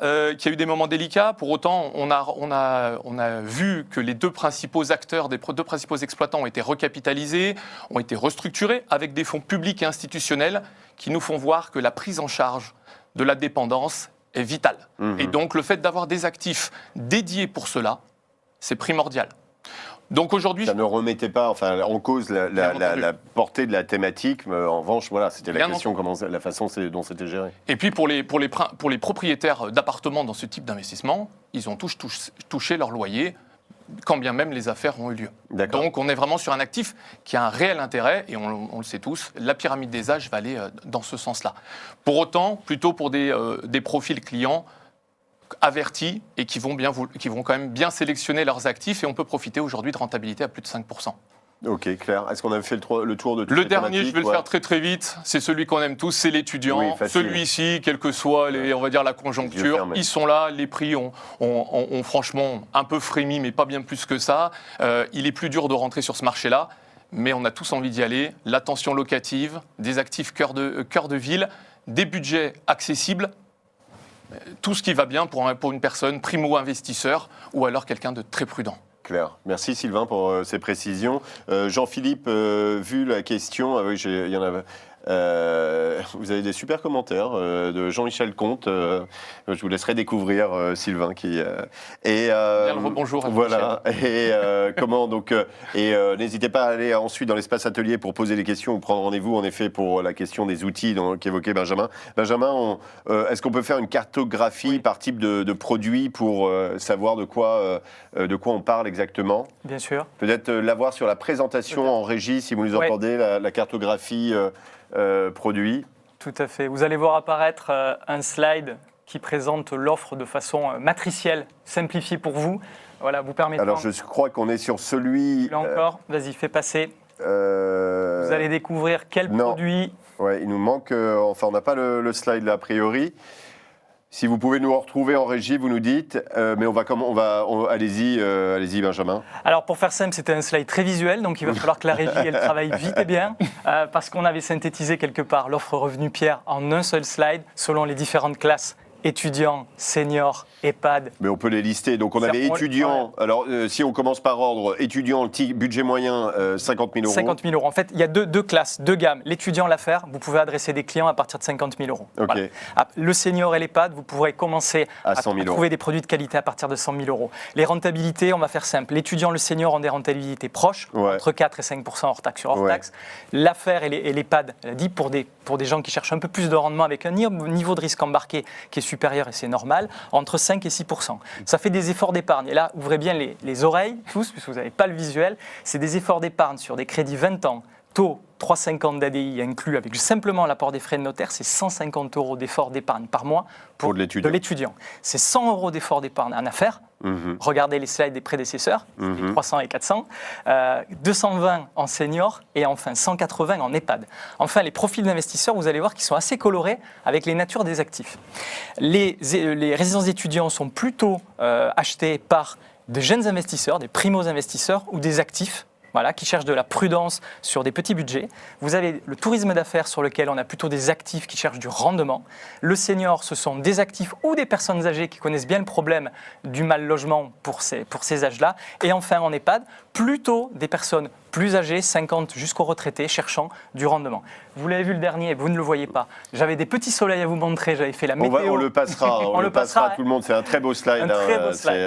Speaker 5: Pour autant, on a vu que les deux principaux acteurs, deux principaux exploitants ont été recapitalisés, ont été restructurés avec des fonds publics et institutionnels qui nous font voir que la prise en charge de la dépendance est vitale. Et donc, le fait d'avoir des actifs dédiés pour cela, c'est primordial. Donc aujourd'hui,
Speaker 1: ça ne remettait pas en cause la portée de la thématique. En revanche, voilà, c'était la question, la façon dont c'était géré.
Speaker 5: Et puis pour les propriétaires d'appartements dans ce type d'investissement, ils ont tous touché leur loyer, quand bien même les affaires ont eu lieu.
Speaker 1: D'accord.
Speaker 5: Donc on est vraiment sur un actif qui a un réel intérêt, et on le sait tous, la pyramide des âges va aller dans ce sens-là. Pour autant, plutôt pour des profils clients avertis et qui vont quand même bien sélectionner leurs actifs, et on peut profiter aujourd'hui de rentabilité à plus de 5%.
Speaker 1: Ok, clair. Est-ce qu'on a fait le tour de toutes
Speaker 5: Le
Speaker 1: les
Speaker 5: dernier,
Speaker 1: thématiques?
Speaker 5: je vais le faire très vite, c'est celui qu'on aime tous, c'est l'étudiant.
Speaker 1: Oui,
Speaker 5: celui-ci, quelle que soit la conjoncture, ils sont là, les prix ont franchement un peu frémi, mais pas bien plus que ça. Il est plus dur de rentrer sur ce marché-là, mais on a tous envie d'y aller. La tension locative, des actifs cœur de ville, des budgets accessibles, tout ce qui va bien pour une personne primo-investisseur ou alors quelqu'un de très prudent.
Speaker 1: Clair. Merci Sylvain pour ces précisions. Jean-Philippe, vu la question, oui, il y en a. Vous avez des super commentaires de Jean-Michel Comte. Je vous laisserai découvrir Sylvain qui
Speaker 5: Bien le rebonjour à vous.
Speaker 1: Voilà. Et n'hésitez pas à aller ensuite dans l'espace atelier pour poser des questions ou prendre rendez-vous en effet pour la question des outils qu'évoquait Benjamin. Benjamin, est-ce qu'on peut faire une cartographie par type de produit pour savoir de quoi on parle exactement?
Speaker 4: Bien sûr.
Speaker 1: Peut-être l'avoir sur la présentation en régie si vous nous entendez, la cartographie produit.
Speaker 4: Tout à fait. Vous allez voir apparaître un slide qui présente l'offre de façon matricielle, simplifiée pour vous. Voilà, vous permettant...
Speaker 1: Alors, je crois qu'on est sur celui...
Speaker 4: Là encore, vas-y, fais passer. Vous allez découvrir quel produit...
Speaker 1: Ouais, il nous manque... enfin, on n'a pas le slide là, a priori. Si vous pouvez nous retrouver en régie, vous nous dites. Mais allez-y, Benjamin.
Speaker 4: Alors, pour faire simple, c'était un slide très visuel, donc il va falloir que la régie, elle travaille vite et bien, parce qu'on avait synthétisé quelque part l'offre revenu Pierre en un seul slide, selon les différentes classes. Étudiants, seniors, EHPAD.
Speaker 1: Mais on peut les lister. Donc on avait étudiants. Alors si on commence par ordre, étudiants, budget moyen, 50 000 euros.
Speaker 4: 50 000 euros. En fait, il y a deux classes, deux gammes. L'étudiant, l'affaire, vous pouvez adresser des clients à partir de 50 000 euros.
Speaker 1: Okay.
Speaker 4: Voilà. Le senior et l'EHPAD, vous pourrez commencer à trouver des produits de qualité à partir de 100 000 euros. Les rentabilités, on va faire simple. L'étudiant, le senior ont des rentabilités proches, entre 4 et 5 % hors taxe sur hors taxe. L'affaire et l'EHPAD, elle a dit, pour des gens qui cherchent un peu plus de rendement avec un niveau de risque embarqué qui est supérieur, et c'est normal, entre 5 et 6 %. Ça fait des efforts d'épargne. Et là, ouvrez bien les oreilles, tous, puisque vous n'avez pas le visuel. C'est des efforts d'épargne sur des crédits 20 ans, taux 3,50 d'ADI inclus, avec simplement l'apport des frais de notaire, c'est 150 € d'efforts d'épargne par mois pour de l'étudiant. C'est 100 € d'efforts d'épargne en affaires. Regardez les slides des prédécesseurs, 300 et 400, 220 en senior et enfin 180 en EHPAD. Enfin, les profils d'investisseurs, vous allez voir qu'ils sont assez colorés avec les natures des actifs. Les résidences d'étudiants sont plutôt achetées par de jeunes investisseurs, des primo-investisseurs ou des actifs. Voilà, qui cherchent de la prudence sur des petits budgets. Vous avez le tourisme d'affaires sur lequel on a plutôt des actifs qui cherchent du rendement. Le senior, ce sont des actifs ou des personnes âgées qui connaissent bien le problème du mal logement pour ces âges-là. Et enfin, en EHPAD, plutôt des personnes plus âgées, 50 jusqu'aux retraités, cherchant du rendement. Vous l'avez vu le dernier, vous ne le voyez pas. J'avais des petits soleils à vous montrer, j'avais fait la météo.
Speaker 1: On le passera, on le passera à tout le monde. C'est un très beau slide.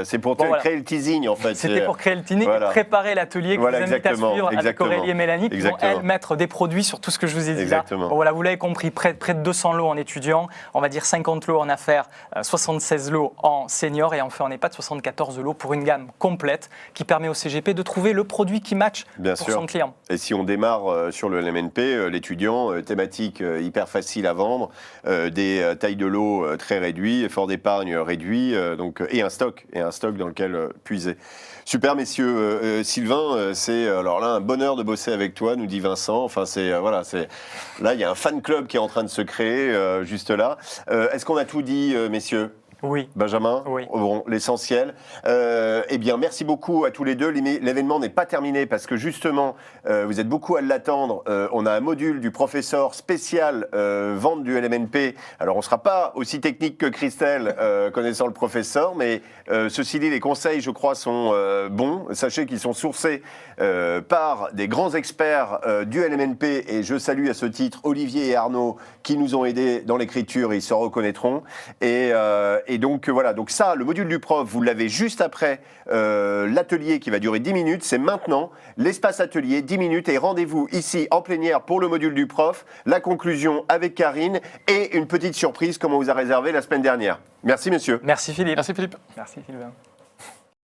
Speaker 1: C'est pour créer le teasing, en fait.
Speaker 4: C'était pour créer le teasing et préparer l'atelier que je vous invite à suivre avec Aurélie et Mélanie, qui vont, elles, mettre des produits sur tout ce que je vous ai dit là. Voilà, vous l'avez compris, près de 200 lots en étudiants, on va dire 50 lots en affaires, 76 lots en seniors et enfin en EHPAD, 74 lots pour une gamme complète qui permet au CGP de trouver le produit qui match pour son client.
Speaker 1: Et si on démarre sur le LMNP, l'étudiant, thématique hyper facile à vendre, des tailles de lots très réduits, effort d'épargne réduit, et un stock dans lequel puiser. Super, messieurs. Sylvain, c'est alors là un bonheur de bosser avec toi, nous dit Vincent. Enfin, là, il y a un fan club qui est en train de se créer juste là. Est-ce qu'on a tout dit, messieurs ?
Speaker 4: Oui.
Speaker 1: Benjamin ?
Speaker 4: Oui.
Speaker 1: Bon, l'essentiel. Eh bien, merci beaucoup à tous les deux. L'événement n'est pas terminé parce que justement, vous êtes beaucoup à l'attendre. On a un module du professeur spécial vente du LMNP. Alors, on ne sera pas aussi technique que Christelle, connaissant le professeur, mais ceci dit, les conseils, je crois, sont bons. Sachez qu'ils sont sourcés par des grands experts du LMNP et je salue à ce titre Olivier et Arnaud qui nous ont aidés dans l'écriture, ils se reconnaîtront. Et donc voilà, donc ça, le module du prof, vous l'avez juste après l'atelier qui va durer 10 minutes, c'est maintenant, l'espace atelier, 10 minutes, et rendez-vous ici en plénière pour le module du prof, la conclusion avec Karine, et une petite surprise comme on vous a réservé la semaine dernière. Merci messieurs.
Speaker 4: Merci Philippe.
Speaker 5: Merci Philippe.
Speaker 4: Merci Sylvain.